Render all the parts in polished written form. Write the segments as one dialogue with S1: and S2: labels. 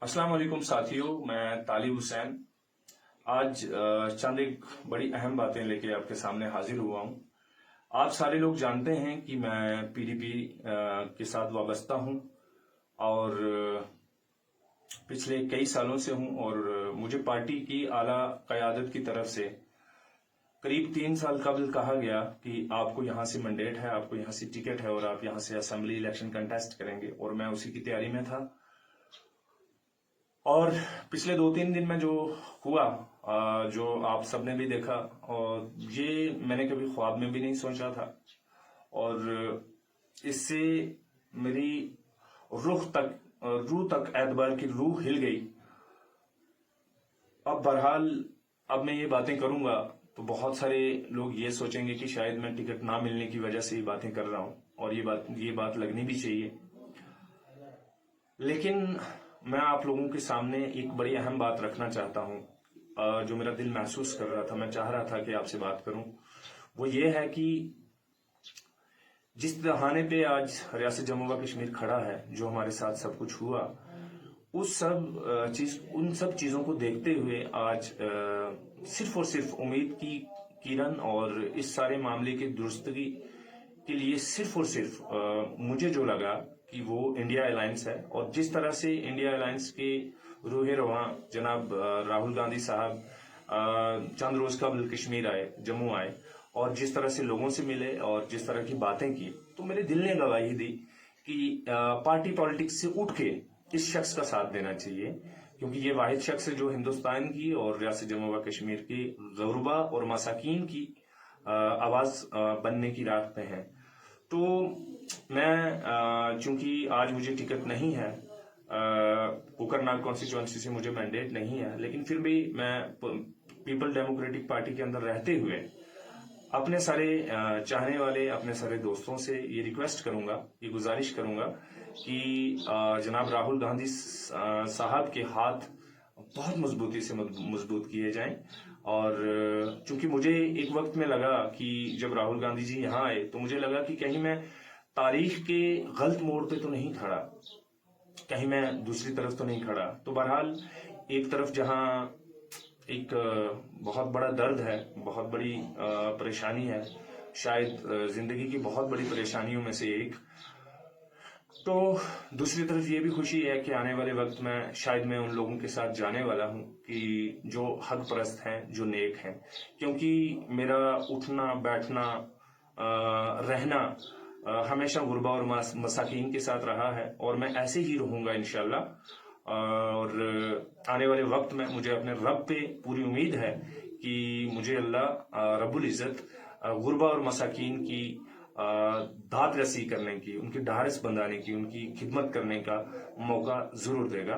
S1: अस्सलाम वालेकुम साथियों, मैं तालिब हुसैन आज चंद एक बड़ी अहम बातें लेके आपके सामने हाजिर हुआ हूँ। आप सारे लोग जानते हैं कि मैं पीडीपी के साथ वाबस्ता हूँ और पिछले कई सालों से हूँ और मुझे पार्टी की आला क़यादत की तरफ से करीब 3 साल कबल कहा गया कि आपको यहाँ से मैंडेट है, आपको यहाँ से टिकट है और आप यहाँ से असेंबली इलेक्शन कंटेस्ट करेंगे और मैं उसी की तैयारी में था। और पिछले 2-3 दिन में जो हुआ, जो आप सबने भी देखा, और ये मैंने कभी ख्वाब में भी नहीं सोचा था और इससे मेरी रूह तक एतबार की रूह हिल गई। अब बहरहाल अब मैं ये बातें करूंगा तो बहुत सारे लोग ये सोचेंगे कि शायद मैं टिकट ना मिलने की वजह से ये बातें कर रहा हूं और ये बात लगनी भी चाहिए। लेकिन मैं आप लोगों के सामने एक बड़ी अहम बात रखना चाहता हूं, जो मेरा दिल महसूस कर रहा था, मैं चाह रहा था कि आपसे बात करूं। वो ये है कि जिस दहाने पे आज रियासत जम्मू व कश्मीर खड़ा है, जो हमारे साथ सब कुछ हुआ, उन सब चीजों को देखते हुए आज सिर्फ और सिर्फ उम्मीद की किरण और इस सारे मामले की दुरुस्तगी के लिए सिर्फ और सिर्फ मुझे जो लगा कि वो इंडिया अलायंस है। और जिस तरह से इंडिया अलायंस के रूहे रवां जनाब राहुल गांधी साहब चंद रोज कबल कश्मीर आए, जम्मू आए और जिस तरह से लोगों से मिले और जिस तरह की बातें की, तो मेरे दिल ने गवाही दी कि पार्टी पॉलिटिक्स से उठ के इस शख्स का साथ देना चाहिए, क्योंकि ये वाहिद शख्स है जो हिंदुस्तान की और रियासत जम्मू व कश्मीर की गुरबा और मसाकीन की आवाज बनने की राह पे है। तो मैं चूंकि आज मुझे टिकट नहीं है, कुकरनाग कॉन्स्टिट्यूएंसी से मुझे मैंडेट नहीं है, लेकिन फिर भी मैं पीपल डेमोक्रेटिक पार्टी के अंदर रहते हुए अपने सारे चाहने वाले, अपने सारे दोस्तों से ये रिक्वेस्ट करूंगा, ये गुजारिश करूंगा कि जनाब राहुल गांधी साहब के हाथ बहुत मजबूती से मजबूत किए जाएं। और चूंकि मुझे एक वक्त में लगा कि जब राहुल गांधी जी यहाँ आए तो मुझे लगा कि कहीं मैं तारीख के गलत मोड़ पे तो नहीं खड़ा, कहीं मैं दूसरी तरफ तो नहीं खड़ा। तो बहरहाल एक तरफ जहां एक बहुत बड़ा दर्द है, बहुत बड़ी परेशानी है, शायद जिंदगी की बहुत बड़ी परेशानियों में से एक, तो दूसरी तरफ ये भी खुशी है कि आने वाले वक्त में शायद मैं उन लोगों के साथ जाने वाला हूं कि जो हक परस्त हैं, जो नेक हैं। क्योंकि मेरा उठना बैठना रहना हमेशा गुरबा और मसाकीन के साथ रहा है और मैं ऐसे ही रहूंगा इंशाल्लाह। और आने वाले वक्त में मुझे अपने रब पे पूरी उम्मीद है कि मुझे अल्लाह रब्बुल इज्जत गुरबा और मसाकीन की दात रसी करने की, उनकी ढारस बंधाने की, उनकी खिदमत करने का मौका जरूर देगा।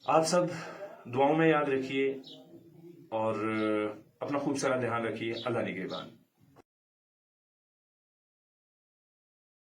S1: आप सब दुआओं में याद रखिए और अपना खूब सारा ध्यान रखिए। अल्लाह निगहबान।